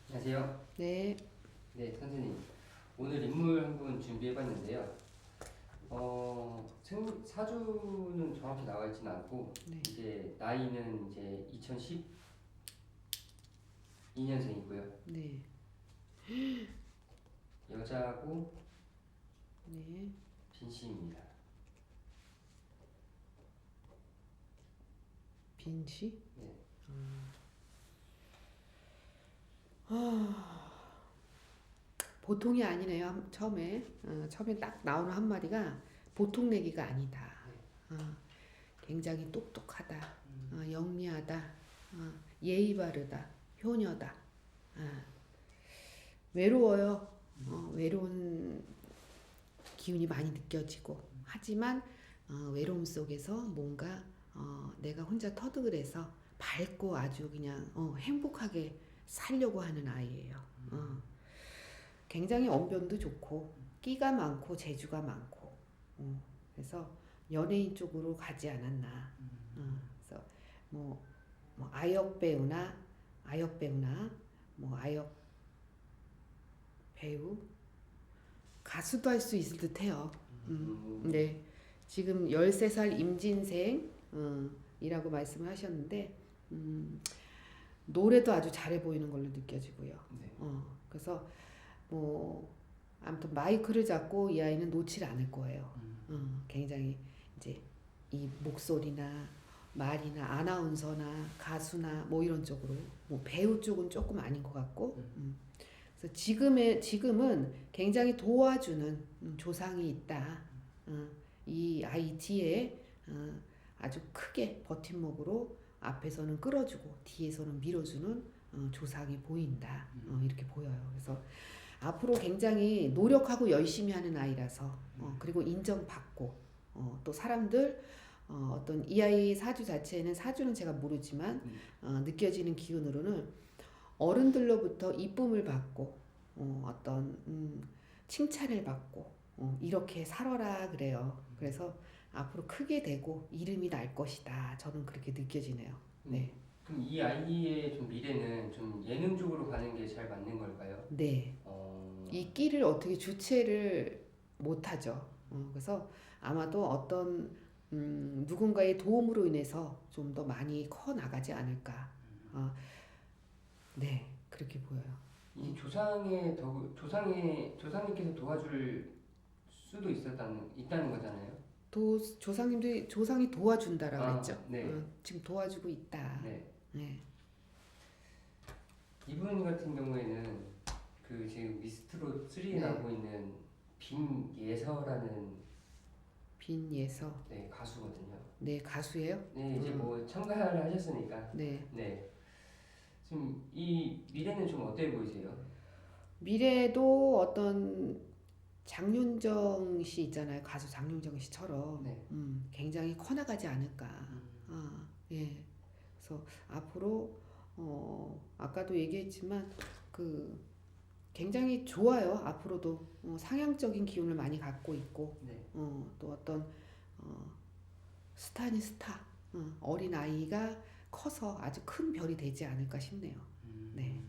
안녕하세요. 네, 네, 선생님. 오늘 인물 한 분 준비해봤는데요. 사주는 정확히 나와 있지는 않고, 네, 이제 나이는 이제 2012년생이고요. 네, 여자고 네. 빈씨입니다. 빈씨? 네. 보통이 아니네요. 처음에 딱 나오는 한마디가 보통 내기가 아니다. 어, 굉장히 똑똑하다. 영리하다. 예의 바르다. 효녀다. 어, 외로워요. 외로운 기운이 많이 느껴지고 하지만 외로움 속에서 뭔가 내가 혼자 터득을 해서 밝고 아주 그냥 행복하게 살려고 하는 아이예요. 굉장히 언변도 좋고 끼가 많고 재주가 많고 그래서 연예인 쪽으로 가지 않았나. 그래서 뭐, 뭐 아역 배우나 뭐 아역 배우 가수도 할 수 있을 듯해요. 네. 지금 13살 임진생 이라고 말씀을 하셨는데 노래도 아주 잘해 보이는 걸로 느껴지고요. 네. 그래서 뭐 아무튼 마이크를 잡고 이 아이는 놓질 않을 거예요. 굉장히 이제 이 목소리나 말이나 아나운서나 가수나 뭐 이런 쪽으로 뭐 배우 쪽은 조금 아닌 것 같고 그래서 지금은 굉장히 도와주는 조상이 있다. 이 아이 뒤에 아주 크게 버팀목으로 앞에서는 끌어주고 뒤에서는 밀어주는 조상이 보인다. 이렇게 보여요. 그래서 앞으로 굉장히 노력하고 열심히 하는 아이라서 그리고 인정받고 또 사람들 어떤 이 아이 사주 자체는 사주는 제가 모르지만 느껴지는 기운으로는 어른들로부터 이쁨을 받고 어떤 칭찬을 받고 이렇게 살아라 그래요. 그래서 앞으로 크게 되고 이름이 날 것이다. 저는 그렇게 느껴지네요. 네. 그럼 이 아이의 좀 미래는 좀 예능 쪽으로 가는 게 잘 맞는 걸까요? 네. 이 끼를 어떻게 주체를 못하죠. 그래서 아마도 어떤 누군가의 도움으로 인해서 좀 더 많이 커 나가지 않을까. 네, 그렇게 보여요. 이 조상님께서 도와줄 수도 있다는 거잖아요. 조상이 도와준다라 그랬죠. 네. 지금 도와주고 있다. 네. 네. 이분 같은 경우에는 그 지금 미스트롯 3에 네. 나오고 있는 빈예서라는 빈예서. 네, 가수거든요. 네, 가수예요? 네, 이제 뭐 참가를 하셨으니까. 네. 네. 지금 이 미래는 좀 어때 보이세요? 미래도 어떤 장윤정 씨 있잖아요. 가수 장윤정 씨처럼 네. 굉장히 커나가지 않을까. 예. 그래서 앞으로 아까도 얘기했지만 그 굉장히 좋아요. 앞으로도 상향적인 기운을 많이 갖고 있고 네. 또 어떤 스타니 스타 어린 아이가 커서 아주 큰 별이 되지 않을까 싶네요. 네.